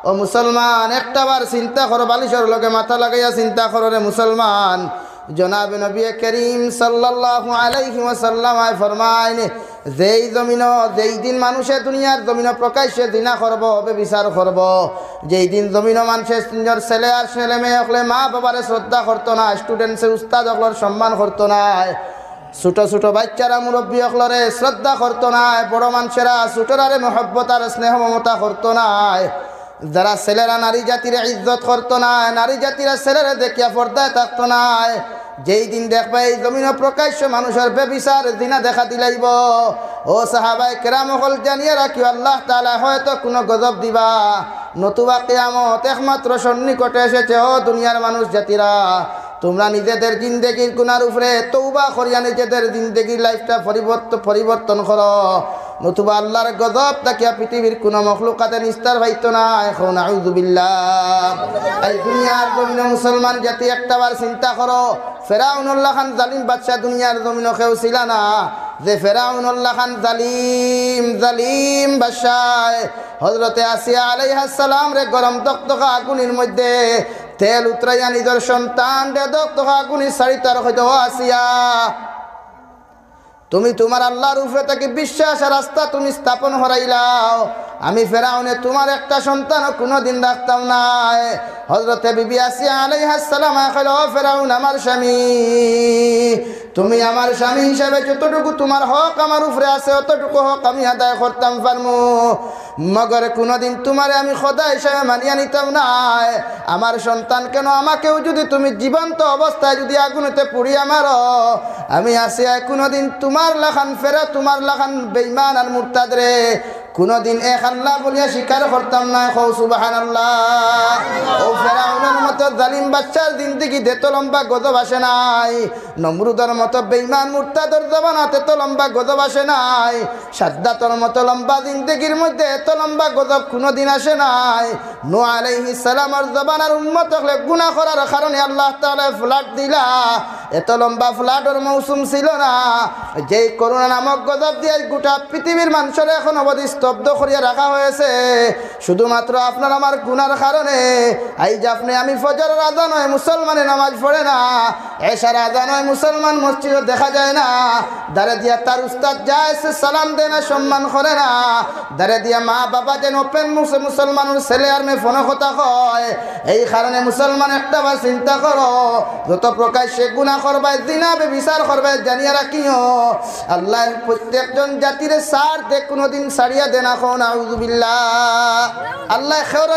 ও মুসলমান একটাবার চিন্তা করো, বালিশের লগে মাথা লাগাইয়া চিন্তা করো রে মুসলমান। জনাব নবী করিম সাল্লাল্লাহু আলাইহি ওয়াসাল্লাম ফরমায়, যেই জমিন যেই দিন মানুষে দুনিয়ার জমিন প্রকাশ্যে জিনা করব, ব্যভিচার করব, যেই দিন জমিন মানুষের নিজের ছেলে আর ছেলে মেয়ে হলে মা বাবারে শ্রদ্ধা করতো না, স্টুডেন্টসে উস্তাদ হকলের সম্মান করতো না, ছোট ছোট বাচ্চারা মুরব্বী হকলরে শ্রদ্ধা করতো না, বড় মানুষেরা ছোটরারে মহব্বত আর স্নেহ মমতা করতো না, যারা ছেলেরা নারী জাতির ইজ্জত করতো না, নারী জাতিরা ছেলেরা দেখিয়া পর্দায় থাকতো না, যেই দিন দেখবা এই জমিন প্রকাশ্য মানুষের ব্যভিচার জিনা দেখা দিলাইব, ও সাহাবায়ে কেরাম হল জানিয়ে রাখিও আল্লাহ তাআলা হয়তো কোনো গজব দিবা, নতুবা কিয়ামত একমাত্র সন্নিকটে এসেছে। ও দুনিয়ার মানুষ জাতিরা, তোমরা নিজেদের জিন্দেগির গুনার উপরে তওবা করিয়া নিজেদের জিন্দেগির লাইফটা পরিবর্তন করো, নতুবা আল্লাহর গজব তাকিয়া পৃথিবীর কোন মখলুকাতে নিস্তার পাইতো না। এখন আউযুবিল্লাহ। এই দুনিয়ার জমিনে মুসলমান জাতি একটাবার চিন্তা করো, ফেরাউনুল্লাহ খান জালিম বাদশা দুনিয়ার জমিনে কেউ ছিল না, যে ফেরাউনুল্লাহ খান জালিম বাদশাহ হযরতে আসিয়া আলাইহিস সালাম রে গরম তক্তকা আগুনের মধ্যে তেল উতরাইয়া নিজের সন্তান রে তক্তকা আগুনে সারিতার হইতো, আসিয়া তুমি তোমার আল্লাহর উপরে থেকে বিশ্বাস আর আস্থা তুমি স্থাপন হারাইলাও, আমি ফেরাউনে তোমার একটা সন্তান কোনোদিন রাখতাম না। হযরতে বিবি আসিয়া আলাইহিস সালাম কইলো, ফেরাউন আমার স্বামী, তুমি আমার স্বামী হিসাবে যতটুকু তোমার হক আমার উপরে আছে অতটুকু হক আমি আদায় করতাম পারমু, মগর কোনোদিন তোমারে আমি খোদা হিসাবে মানিয়া নিতাম না। আমার সন্তান কেন, আমাকেও যদি তুমি জীবন্ত অবস্থায় যদি আগুনেতে পুড়িয়া মারো, আমি আসিয়া কোনোদিন তোমার লাখান বেঈমান আর মুরতাদ রে কোনোদিন এক আল্লাহ বলিয়া স্বীকার করতাম না। কও সুবহানাল্লাহ। ও ফেরাউনের মতো জালিম বাদশার জিন্দেগিতে এত লম্বা গজব আসে নাই, নমরুদের মতো বেঈমান মুরতাদের জবানাতে এত লম্বা গজব আসে নাই, সাদ্দাতের মতো লম্বা জিন্দেগির মধ্যে এত লম্বা গজব কোনোদিন আসে নাই। নূহ আলাইহিস সালামের জবানার উম্মত হলে গুনাহ করার কারণে আল্লাহ তাআলা ফ্লাড দিলা, এত লম্বা ফ্লাডের মৌসুম ছিল না, যেই করোনা নামক গজব দিয়ে গোটা পৃথিবীর মানুষের এখন অবধি স্তব্ধ করিয়া রাখা হয়েছে শুধুমাত্র আপনার আমার গুনার কারণে। এই যে আপনি আমি ফজরের আযান হয় মুসলমানে নামাজ পড়ে না, এশার আযান হয় মুসলমান মসজিদে দেখা যায় না, দাঁড়ে দিয়া তার উস্তাদ যায় সে সালাম দেয় না, সম্মান করে না, দাঁড়ে দিয়া মা বাবা যেন ওপেন মুসে মুসলমানের ছেলে আর মেয়ে ফোন কথা কয়। এই কারণে মুসলমান একটাবার চিন্তা করো, যত প্রকাশ্যে গুনাহ করবে, জিনা ব্যভিচার করবে, জানিয়া রাখিও আল্লাহ প্রত্যেকজন জাতির সার দেখ কোনোদিন সারিয়া দেনা। আউযুবিল্লাহ। আল্লাহ খেওর